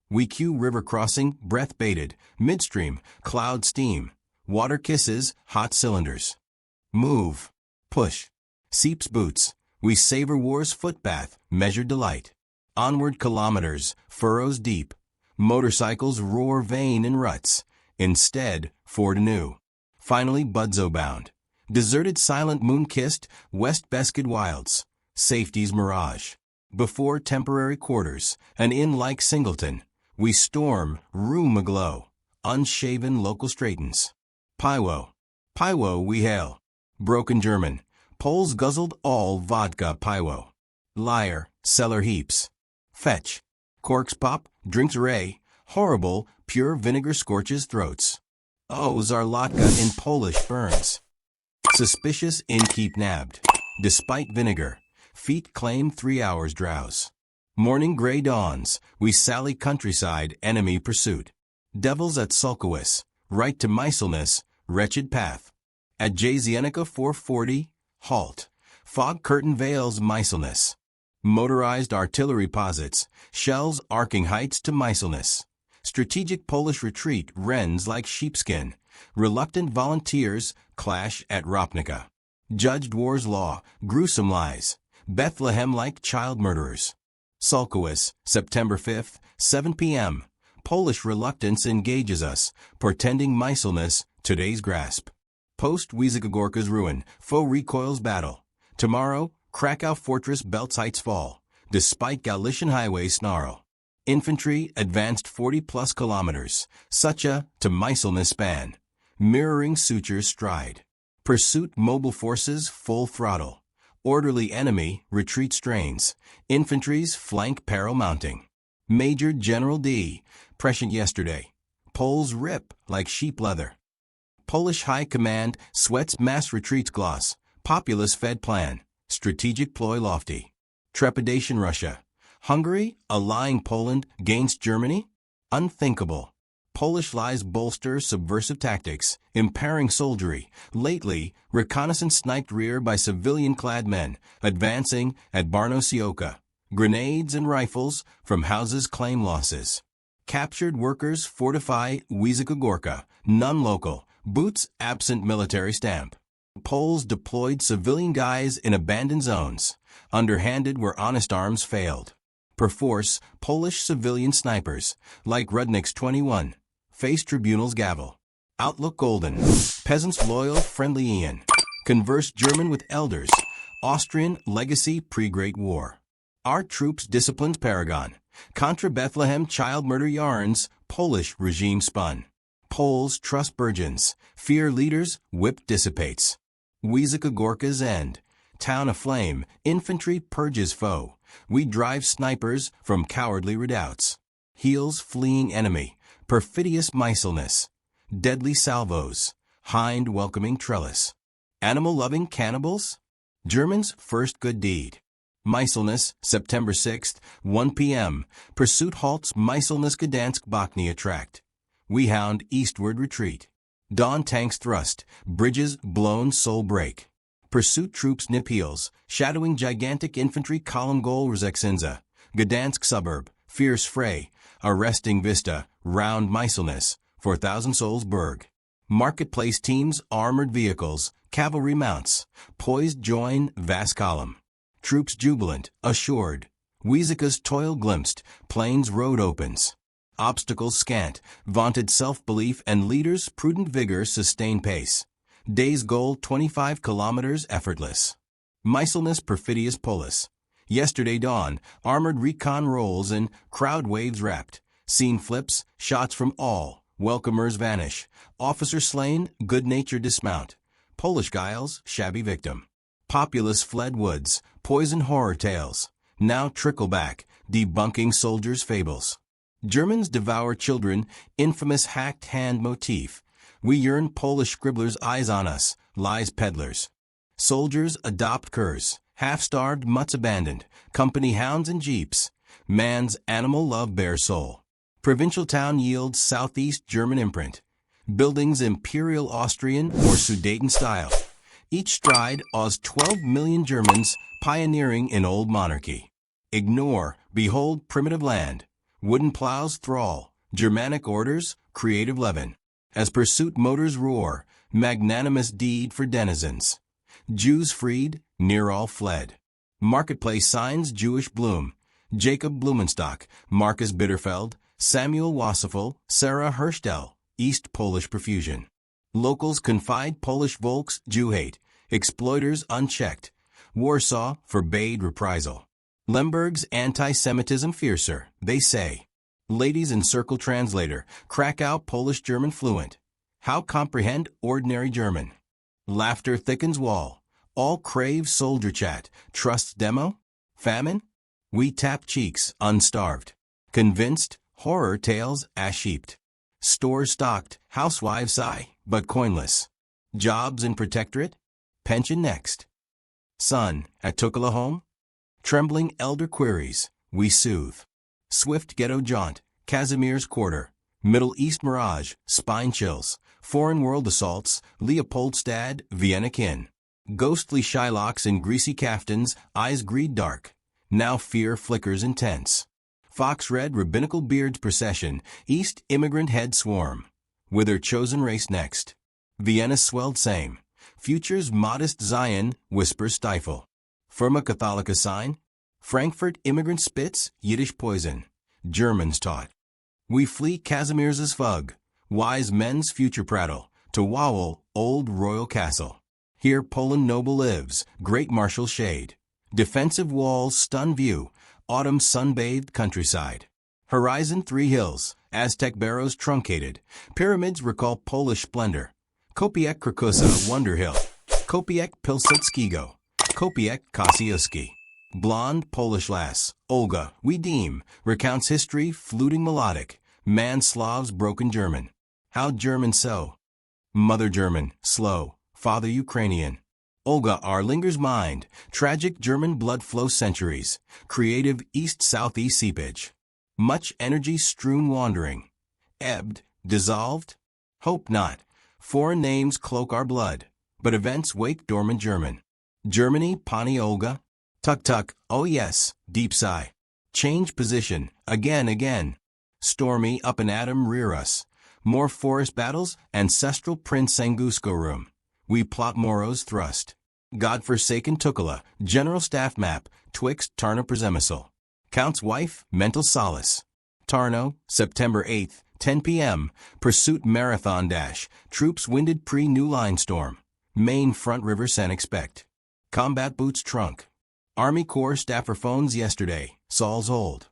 We cue river crossing, breath bated, midstream, cloud steam, water kisses, hot cylinders. Move, push, seeps boots, we savor war's footbath, measured delight. Onward kilometers, furrows deep, motorcycles roar vain in ruts, instead, Ford anew. Finally Budzo bound, deserted silent moon-kissed, West Beskid wilds, safety's mirage. Before temporary quarters, an inn like Singleton, we storm, room aglow, unshaven local straightens. Piwo. Piwo we hail. Broken German. Poles guzzled all vodka piwo. Liar, cellar heaps. Fetch. Corks pop, drinks array. Horrible, pure vinegar scorches throats. Oh, Zarlotka in Polish burns. Suspicious innkeep nabbed. Despite vinegar. Feet claim 3 hours drowse. Morning gray dawns. We sally countryside, enemy pursuit. Devils at Sulkowis. Right to Meiselness, wretched path. At Jazienica 440, halt. Fog curtain veils Meiselness. Motorized artillery posits. Shells arcing heights to Meiselness. Strategic Polish retreat rends like sheepskin. Reluctant volunteers clash at Ropnica. Judged war's law, gruesome lies. Bethlehem-like child murderers. Sulkowis, September 5th, 7 p.m. Polish reluctance engages us, portending Meiselness, today's grasp. Post-Wyzegorka's ruin, foe recoils battle. Tomorrow, Krakow fortress belts heights fall, despite Galician highway snarl. Infantry advanced 40-plus kilometers, Sucha to Meiselness span. Mirroring sutures stride. Pursuit mobile forces full throttle. Orderly enemy retreat strains. Infantry's flank peril mounting. Major General D. Prescient yesterday. Poles rip like sheep leather. Polish High Command sweats mass retreats gloss. Populace fed plan. Strategic ploy lofty. Trepidation Russia. Hungary, allying Poland against Germany? Unthinkable. Polish lies bolster subversive tactics, impairing soldiery. Lately, reconnaissance sniped rear by civilian-clad men, advancing at Barnosioka. Grenades and rifles from houses claim losses. Captured workers fortify Wyzegorka, none local, boots absent military stamp. Poles deployed civilian guys in abandoned zones, underhanded where honest arms failed. Perforce, Polish civilian snipers, like Rudnik's 21, face tribunal's gavel. Outlook golden, peasants loyal, friendly Ian. Converse German with elders, Austrian legacy pre-Great War. Our troops disciplined paragon, contra Bethlehem child murder yarns, Polish regime spun. Poles trust burgeons, fear leaders, whip dissipates. Wyzegorka's end, town aflame, infantry purges foe. We drive snipers from cowardly redoubts. Heels fleeing enemy, perfidious Meiselness. Deadly salvos, hind welcoming trellis. Animal-loving cannibals? Germans' first good deed. Meiselness, September 6th, 1 p.m. Pursuit halts Meiselness Gdansk Bochnia tract. We hound eastward retreat. Dawn tanks thrust, bridges blown soul break. Pursuit troops nip heels, shadowing gigantic infantry column goal Rzeksinza. Gdansk suburb, fierce fray, arresting vista, round Meiselness, 4,000 souls Berg. Marketplace teams, armored vehicles, cavalry mounts, poised join vast column. Troops jubilant, assured. Wyzeka's toil glimpsed, plains road opens. Obstacles scant, vaunted self-belief and leaders' prudent vigor sustain pace. Day's goal 25 kilometers effortless. Meiselness perfidious polis. Yesterday dawn, armored recon rolls and crowd waves wrapped. Scene flips, shots from all, welcomers vanish. Officer slain, good nature dismount. Polish guiles, shabby victim. Populace fled woods, poison horror tales. Now trickle back, debunking soldiers' fables. Germans devour children, infamous hacked hand motif. We yearn Polish scribblers' eyes on us, lies peddlers. Soldiers adopt curs, half-starved mutts abandoned, company hounds and jeeps. Man's animal love bare soul. Provincial town yields southeast German imprint. Buildings imperial Austrian or Sudeten style. Each stride awes 12 million Germans pioneering in old monarchy. Ignore, behold primitive land. Wooden plows thrall, Germanic orders, creative leaven. As pursuit motors roar, magnanimous deed for denizens. Jews freed, near all fled. Marketplace signs Jewish bloom. Jacob Blumenstock, Marcus Bitterfeld, Samuel Wassefel, Sarah Herstel, East Polish profusion. Locals confide Polish Volks, Jew hate, exploiters unchecked. Warsaw forbade reprisal. Lemberg's anti-Semitism fiercer, they say. Ladies in Circle Translator, Krakow Polish-German fluent. How comprehend ordinary German. Laughter thickens wall. All crave soldier chat. Trusts demo? Famine? We tap cheeks, unstarved. Convinced? Horror tales, ash-heaped. Stores stocked, housewives sigh, but coinless. Jobs in protectorate? Pension next. Son, at Tukala home? Trembling elder queries, we soothe. Swift ghetto jaunt, Casimir's quarter. Middle East mirage, spine chills. Foreign world assaults, Leopoldstad, Vienna kin. Ghostly Shylocks in greasy caftans, eyes greed dark. Now fear flickers intense. Fox red rabbinical beards procession, East immigrant head swarm. Whither chosen race next? Vienna swelled same. Future's modest Zion, whispers stifle. Firma Catholica sign? Frankfurt immigrant spits, Yiddish poison. Germans taught. We flee Casimir's fug. Wise men's future prattle. To Wawel, old royal castle. Here Poland noble lives, great martial shade. Defensive walls stun view, autumn sun-bathed countryside. Horizon three hills, Aztec barrows truncated. Pyramids recall Polish splendor. Kopiec Krakusa, Wonder Hill. Kopiec Pilsudskiego. Kopiec Kosciuszki. Blonde Polish lass, Olga, we deem, recounts history, fluting melodic. Man Slav's broken German. How German so? Mother German, slow. Father Ukrainian. Olga our lingers mind, tragic German blood flow centuries, creative east-southeast seepage. Much energy strewn wandering. Ebbed, dissolved? Hope not. Foreign names cloak our blood, but events wake dormant German. Germany, Pani Olga? Tuk-tuk, oh yes, deep sigh. Change position, again. Stormy up an atom rear us. More forest battles, ancestral Prince Sangusko room. We plot Moro's thrust. God-forsaken Tukala, General Staff map, twixt Tarnów Przemysl. Count's wife, mental solace. Tarnów, September 8th, 10 p.m., pursuit marathon dash, troops winded pre-new line storm. Main front river sen expect. Combat boots trunk. Army Corps staffer phones yesterday, Saul's old.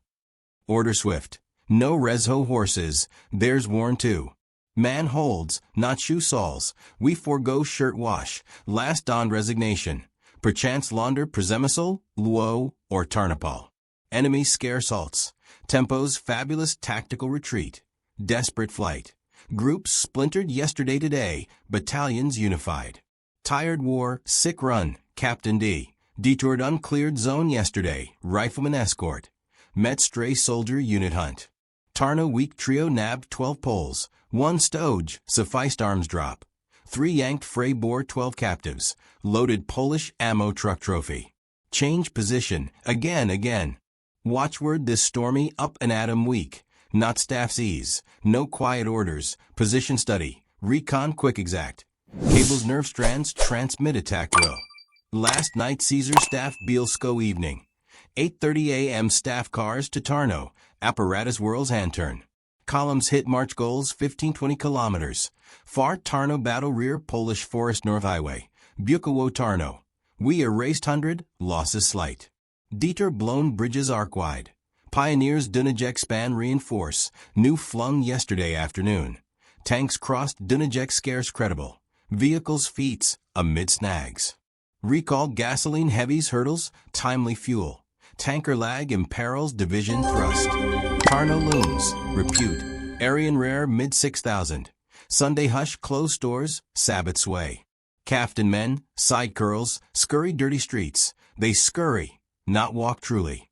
Order swift. No Resho horses, theirs worn too. Man holds, not shoe soles. We forego shirt wash, last donned resignation. Perchance launder Przemysl, Lwo, or Tarnopol. Enemy scarce halts. Tempo's fabulous tactical retreat. Desperate flight. Groups splintered yesterday today, battalions unified. Tired war, sick run, Captain D. Detoured uncleared zone yesterday, rifleman escort. Met stray soldier unit hunt. Tarnow weak trio nabbed 12 Poles. 1 Stoge, sufficed arms drop. 3 yanked Frey bore 12 captives. Loaded Polish ammo truck trophy. Change position, again. Watchword this stormy up and atom week. Not staff's ease, no quiet orders. Position study, recon quick exact. Cables nerve strands transmit attack will. Last night Caesar staff Bielsko evening. 8:30 a.m. staff cars to Tarnow. Apparatus whirls hand turn. Columns hit march goals 15-20 kilometers. Far Tarnow battle rear Polish Forest North Highway. Bukowo Tarnow. We erased 100, losses slight. Dieter blown bridges arc wide. Pioneers Dunajec span reinforce. New flung yesterday afternoon. Tanks crossed Dunajec scarce credible. Vehicles feats amid snags. Recall gasoline heavies hurdles, timely fuel. Tanker lag imperils division thrust. Tarnow looms, repute. Aryan rare mid 6,000. Sunday hush closed stores, Sabbath sway. Caftan men, side curls, scurry dirty streets. They scurry, not walk truly.